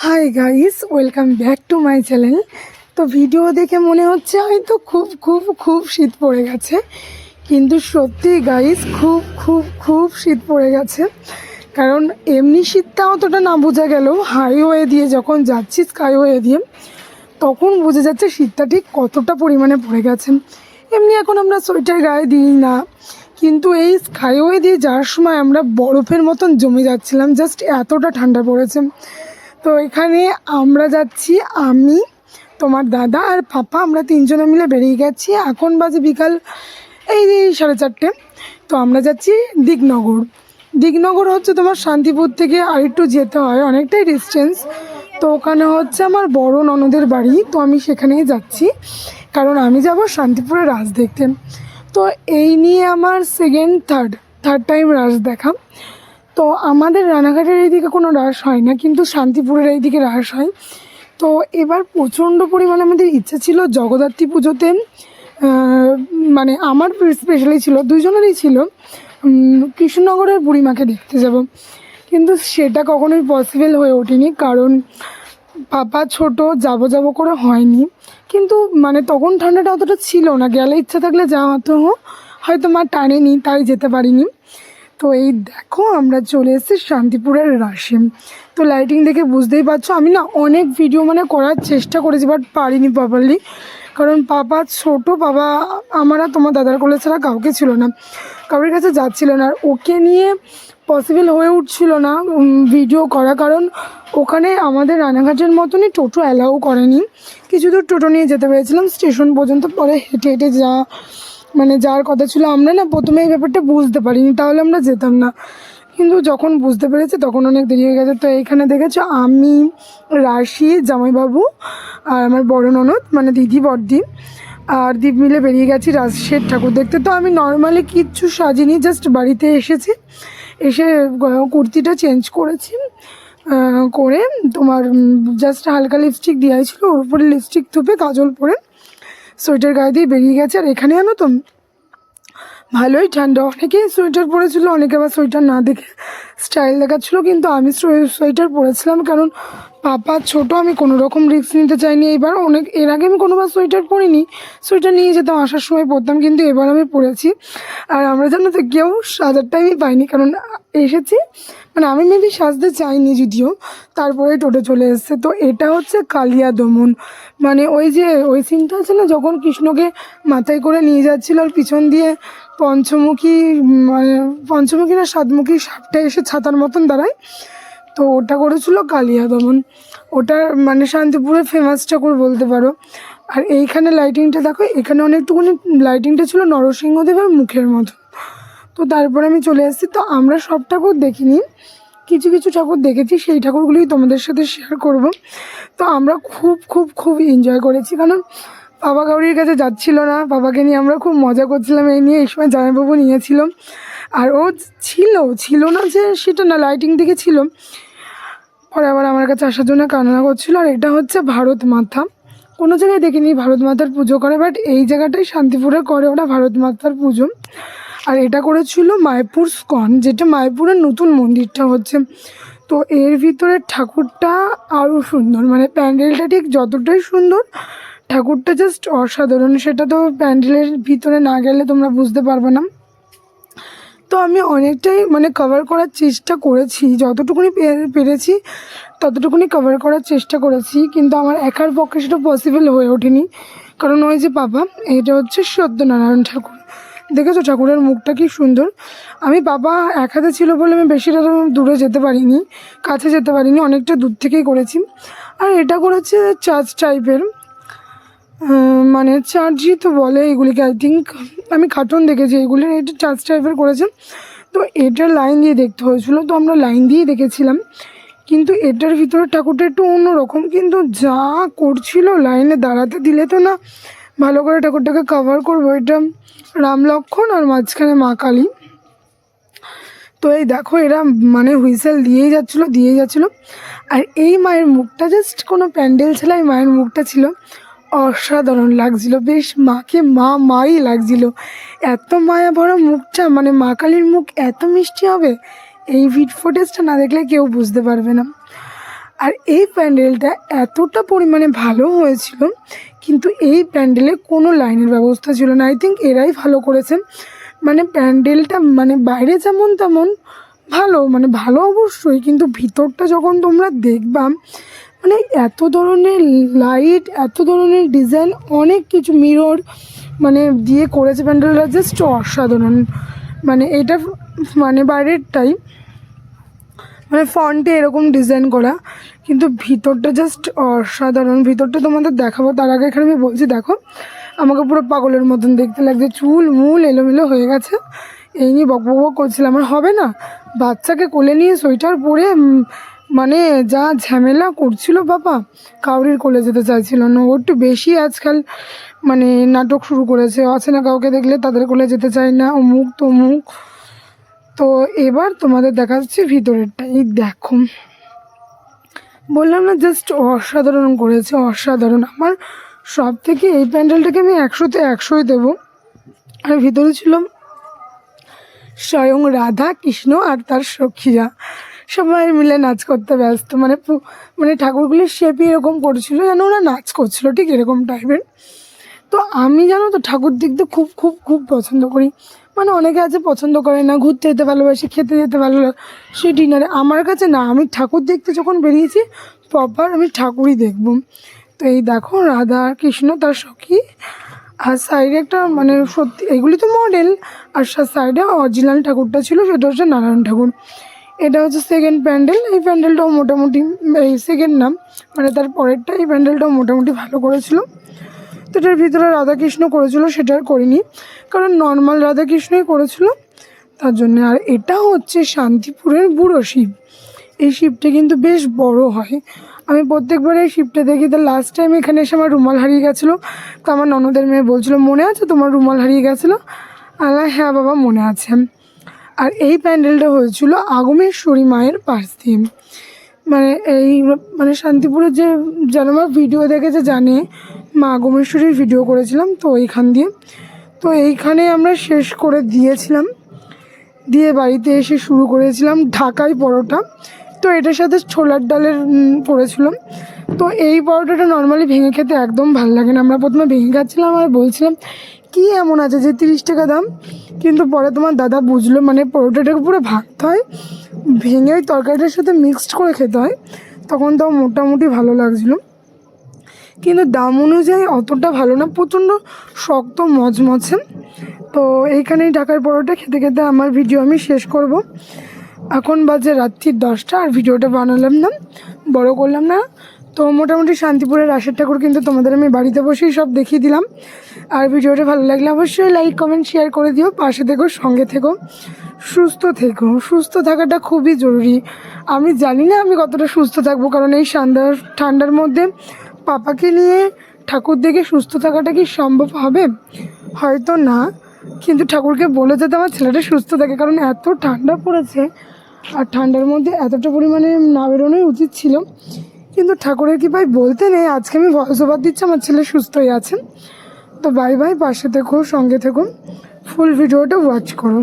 Hi guys, welcome back to my channel. তো video দেখে মনে হচ্ছে হয়তো খুব খুব খুব শীত পড়ে গেছে, কিন্তু সত্যি গাইস খুব খুব খুব শীত পড়ে গেছে। কারণ এমনি শীতটা অতটা না বোঝা গেল, হাইওয়ে দিয়ে যখন যাচ্ছি স্কাইওয়ে দিয়ে, তখন বোঝা যাচ্ছে শীতটা ঠিক কতটা পরিমাণে পড়ে গেছে। এমনি এখন আমরা সোয়েটার গায়ে দিই না, কিন্তু এই স্কাইওয়ে দিয়ে যাওয়ার সময় আমরা বরফের মতন জমে যাচ্ছিলাম, জাস্ট এতটা ঠান্ডা পড়েছে। তো এখানে আমরা যাচ্ছি, আমি, তোমার দাদা আর পাপা, আমরা তিনজনে মিলে বেরিয়ে গেছি। এখন বাজে বিকাল এই 4:30। তো আমরা যাচ্ছি দিকনগর। দিকনগর হচ্ছে তোমার শান্তিপুর থেকে আরেকটু যেতে হয়, অনেকটাই ডিস্টেন্স। তো ওখানে হচ্ছে আমার বড় ননদের বাড়ি, তো আমি সেখানেই যাচ্ছি, কারণ আমি যাব শান্তিপুরে রাস দেখতে। তো এই নিয়ে আমার থার্ড টাইম রাস দেখা। তো আমাদের রানাঘাটের এইদিকে কোনো রাস হয় না, কিন্তু শান্তিপুরের এইদিকে রাস হয়। তো এবার প্রচণ্ড পরিমাণে আমাদের ইচ্ছা ছিল জগদ্ধাত্রী পুজোতে, মানে আমার স্পেশালি ছিল, দুজনেরই ছিল, কৃষ্ণনগরের বুড়িমাকে দেখতে যাব। কিন্তু সেটা কখনোই পসিবল হয়ে ওঠেনি, কারণ পাপা ছোট, যাবো করে হয়নি। কিন্তু মানে তখন ঠান্ডাটা অতটা ছিল না, গেলে ইচ্ছা থাকলে যাওয়া হতো, হয়তো মা টানেনি তাই যেতে পারিনি। তো এই দেখো আমরা চলে এসেছি শান্তিপুরের রাসে। তো লাইটিং দেখে বুঝতেই পারছো, আমি না অনেক ভিডিও করার চেষ্টা করেছি, বাট পারিনি প্রপারলি, কারণ পাপা ছোট, বাবা আমার আর তোমার দাদার কোলে ছাড়া কাউকে ছিল না, কারোর কাছে যাচ্ছিল না, আর ওকে নিয়ে পসিবল হয়ে উঠছিল না ভিডিও করা, কারণ ওখানে আমাদের রানাঘাটের মতনই টোটো অ্যালাউ করেনি। কিছু দূর টোটো নিয়ে যেতে পেরেছিলাম স্টেশন পর্যন্ত, পরে হেঁটে হেঁটে যাওয়ার কথা ছিল। আমরা না প্রথমে এই ব্যাপারটা বুঝতে পারিনি, তাহলে আমরা যেতাম না, কিন্তু যখন বুঝতে পেরেছি তখন অনেক দেরি হয়ে গেছে। তো এইখানে দেখেছো আমি, রাশি, জামাইবাবু আর আমার বড় ননদ মানে দিদি, বড়দি আর দীপ মিলে বেরিয়ে গেছি রাজশেঠ ঠাকুর দেখতে। তো আমি নর্মালি কিচ্ছু সাজিনি, জাস্ট বাড়িতে এসে কুর্তিটা চেঞ্জ করেছি, করে তোমার জাস্ট হালকা লিপস্টিক দেওয়াই ছিল, ওর উপরে লিপস্টিক থুপে কাজল পরে সোয়েটার গায়ে দিয়ে বেরিয়ে গেছে। আর এখানে জানো তো ভালোই ঠান্ডা, অনেকেই সোয়েটার পরেছিল, অনেকে আবার সোয়েটার না দেখে স্টাইল দেখাচ্ছিলো, কিন্তু আমি সোয়েটার পরেছিলাম, কারণ পাপা ছোট, আমি কোনো রকম রিস্ক নিতে চাইনি। এবার এর আগে আমি কোনোবার সোয়েটার পরিনি, সোয়েটার নিয়ে যেতাম, আসার সময় পরতাম, কিন্তু এবার আমি পরেছি। আর আমরা জানো তো কেউ সাজার টাইমই পাইনি, কারণ এসেছি, আমি মেবি সাজতে চাইনি যদিও, তারপরে টোটো চলে এসছে। তো এটা হচ্ছে কালিয়া দমন, ওই সিনটা আছে না, যখন কৃষ্ণকে মাথায় করে নিয়ে যাচ্ছিল আর পিছন দিয়ে পঞ্চমুখী না সাতমুখী সাপটা এসে ছাতার মতন দাঁড়ায়, তো ওটা করেছিল কালিয়া দমন। ওটা শান্তিপুরের ফেমাস ঠাকুর বলতে পারো। আর এইখানে লাইটিংটা দেখো, এখানে অনেকটুকুনি লাইটিংটা ছিল নরসিংহদেবের মুখের মতো। তো তারপরে আমি চলে এসেছি। তো আমরা সব ঠাকুর দেখিনি, কিছু কিছু ঠাকুর দেখেছি, সেই ঠাকুরগুলোই তোমাদের সাথে শেয়ার করব। তো আমরা খুব খুব খুব এনজয় করেছি, কারণ বাবা কাউরির কাছে যাচ্ছিল না, বাবাকে নিয়ে আমরা খুব মজা করছিলাম। এই সময় জামাইবাবু নিয়েছিল, আর ও ছিল না যে সেটা না, লাইটিং দেখে ছিল, পরে আবার আমার কাছে আসার জন্য কান্না করছিল। আর এটা হচ্ছে ভারত মাতা, কোনো জায়গায় দেখিনি ভারত মাতার পুজো করে, বাট এই জায়গাটাই শান্তিপুরে করে ওরা ভারত মাতার পুজো। আর এটা করেছিল মায়াপুর স্কন, যেটা মায়াপুরের নতুন মন্দিরটা হচ্ছে। তো এর ভিতরে ঠাকুরটা আরও সুন্দর, প্যান্ডেলটা ঠিক যতটাই সুন্দর, ঠাকুরটা জাস্ট অসাধারণ। সেটা তো প্যান্ডেলের ভিতরে না গেলে তোমরা বুঝতে পারবে না। তো আমি অনেকটাই কভার করার চেষ্টা করেছি, যতটুকুনি পেরেছি ততটুকুনি কভার করার চেষ্টা করেছি, কিন্তু আমার একার পক্ষে সেটা পসিবল হয়ে ওঠেনি, কারণ ওই যে বাবা, এটা হচ্ছে সত্যনারায়ণ ঠাকুর, দেখেছো ঠাকুরের মুখটা কি সুন্দর। আমি বাবা এক হাতে ছিল বলে আমি বেশিটা দূরে যেতে পারিনি, কাছে যেতে পারিনি, অনেকটা দূর থেকেই করেছি। আর এটা করেছে চার্চ টাইপের, চার্চই তো বলে এগুলিকে, আই থিঙ্ক, আমি কার্টুন দেখেছি এগুলির, এটা চার্চ টাইপের করেছে। তো এটার লাইন দিয়ে দেখতে হয়েছিলো, তো আমরা লাইন দিয়েই দেখেছিলাম, কিন্তু এটার ভিতরে ঠাকুরটা একটু অন্যরকম, কিন্তু যা করছিল, লাইনে দাঁড়াতে দিলে তো না ভালো করে ঠাকুরটাকে কভার করবো। এটা রাম লক্ষ্মণ আর মাঝখানে মা কালী। তো এই দেখো এরা হুইসেল দিয়েই যাচ্ছিলো। আর এই মায়ের মুখটা জাস্ট কোনো প্যান্ডেল ছিল, এই মায়ের মুখটা ছিল অসাধারণ লাগছিল, বেশ মাকে মাই লাগছিল, এত মায়া ভরা মুখটা, মা কালীর মুখ এত মিষ্টি হবে, এই ফুটেজটা না দেখলে কেউ বুঝতে পারবে না। আর এই প্যান্ডেলটা এতটা পরিমাণে ভালো হয়েছিল, কিন্তু এই প্যান্ডেলে কোনো লাইনের ব্যবস্থা ছিল না। আই থিঙ্ক এরাই ভালো করেছে। মানে প্যান্ডেলটা মানে বাইরে যেমন তেমন ভালো, মানে ভালো অবশ্যই, কিন্তু ভিতরটা যখন তোমরা দেখবা মানে এত ধরনের লাইট, এত ধরনের ডিজাইন, অনেক কিছু মিরর মানে দিয়ে করেছে প্যান্ডেলটা, জাস্ট অসাধারণ। মানে এটা মানে বাইরেরটাই মানে ফন্টে এরকম ডিজাইন করা, কিন্তু ভিতরটা জাস্ট অসাধারণ। ভিতরটা তোমাদের দেখাবো, তার আগে এখানে আমি বলছি দেখো আমাকে পুরো পাগলের মতন দেখতে লাগছে, চুল মূল এলোমেলো হয়ে গেছে। এই নিয়ে বক বক করছিলাম, আমার হবে না, বাচ্চাকে কোলে নিয়ে সোয়েটার পরে মানে যা ঝামেলা করছিল বাবা, কাউরির কোলে যেতে চাইছিল না। ও একটু বেশি আজকাল মানে নাটক শুরু করেছে, আছে না কাউকে দেখলে তাদের কোলে যেতে চায় না, অমুক তমুক। তো এবার তোমাদের দেখাচ্ছি ভিতরেরটা। এই দেখো, বললাম না জাস্ট অসাধারণ করেছে, অসাধারণ। আমার সব থেকে এই প্যান্ডেলটাকে আমি 100-তে 100ই দেবো। আর ভিতরে ছিল স্বয়ং রাধা কৃষ্ণ আর তার সখীরা, সবাই মিলে নাচ করতে ব্যস্ত। মানে মানে ঠাকুরগুলির শেপই এরকম করছিল যেন ওরা নাচ করছিল, ঠিক এরকম টাইপের। তো আমি জানো তো ঠাকুর দেখতে খুব খুব খুব পছন্দ করি। মানে অনেকে আছে পছন্দ করে না, ঘুরতে যেতে ভালোবাসি, খেতে যেতে ভালোবাসি ডিনারে। আমার কাছে না, আমি ঠাকুর দেখতে যখন বেরিয়েছি প্রপার আমি ঠাকুরই দেখব। তো এই দেখো রাধা কৃষ্ণ তার সখী, আর সাইডে একটা মানে সত্যি এগুলি তো মডেল, আর সাইডে অরিজিনাল ঠাকুরটা ছিল সেটা হচ্ছে নারায়ণ ঠাকুর। এটা হচ্ছে সেকেন্ড প্যান্ডেল। এই প্যান্ডেলটাও মোটামুটি, এই সেকেন্ড নাম মানে তার পরেরটা, এই প্যান্ডেলটাও মোটামুটি ভালো করেছিল। তো এটার ভিতরে রাধাকৃষ্ণ করেছিল, সেটা আর করিনি কারণ নর্মাল রাধাকৃষ্ণই করেছিল তার জন্যে। আর এটা হচ্ছে শান্তিপুরের বুড়ো শিব। এই শিবটা কিন্তু বেশ বড় হয়, আমি প্রত্যেকবার এই শিবটা দেখি। তো লাস্ট টাইম এখানে এসে আমার রুমাল হারিয়ে গেছিলো, তো আমার ননদের মেয়ে বলছিলো মনে আছে তোমার রুমাল হারিয়ে গেছিলো? আল্লাহ হ্যাঁ বাবা মনে আছে। আর এই প্যান্ডেলটা হয়েছিল আগমেশ্বরী মায়ের পাশ দিয়ে। মানে এই মানে শান্তিপুরের যে যারা আমার ভিডিও দেখেছে জানে মা আগমেশ্বরীর ভিডিও করেছিলাম তো এইখান দিয়ে। তো এইখানে আমরা শেষ করে দিয়েছিলাম, দিয়ে বাড়িতে এসে শুরু করেছিলাম ঢাকাই পরোটা। তো এটার সাথে ছোলার ডালের করেছিলাম। তো এই পরোটাটা নর্মালি ভেঙে খেতে একদম ভালো লাগে না। আমরা প্রথমে ভেঙে খাচ্ছিলাম আর বলছিলাম কি এমন আছে যে 30 টাকা দাম, কিন্তু পরে তোমার দাদা বুঝলো মানে পরোটাটাকে পুরো ভাঙতে হয়, ভেঙে ওই তরকারিটার সাথে মিক্সড করে খেতে হয়, তখন তাও মোটামুটি ভালো লাগছিলো। কিন্তু দাম অনুযায়ী অতটা ভালো না, প্রচণ্ড শক্ত মচমচে। তো এইখানেই ঢাকার পরোটা খেতে খেতে আমার ভিডিও আমি শেষ করব। এখন বাজে রাত্রি 10টা, আর ভিডিওটা বানালাম না, বড় করলাম না। তো মোটামুটি শান্তিপুরের রাসের ঠাকুর কিন্তু তোমাদের আমি বাড়িতে বসেই সব দেখিয়ে দিলাম। আর ভিডিওটা ভালো লাগলে অবশ্যই লাইক কমেন্ট শেয়ার করে দিও, পাশে থেকো, সঙ্গে থেকো, সুস্থ থেকো। সুস্থ থাকাটা খুবই জরুরি। আমি জানি না আমি কতটা সুস্থ থাকবো, কারণ এই ঠান্ডার মধ্যে পাপাকে নিয়ে ঠাকুর দেখে সুস্থ থাকাটা কি সম্ভব হবে? হয়তো না, কিন্তু ঠাকুরকে বলে যেতে আমার ছেলেটা সুস্থ থাকে, কারণ এত ঠান্ডা পড়েছে। আর ঠান্ডার মধ্যে এতটা পরিমাণে না বেরোনোই উচিত ছিল, কিন্তু ঠাকুরের কি ভাই বলতে নেই। আজকে আমি ভয়েস ওভার দিচ্ছি, আমার ছেলে সুস্থই আছেন। তো বাই বাই, পাশে থেকো, সঙ্গে থেকো, ফুল ভিডিওটা ওয়াচ করো।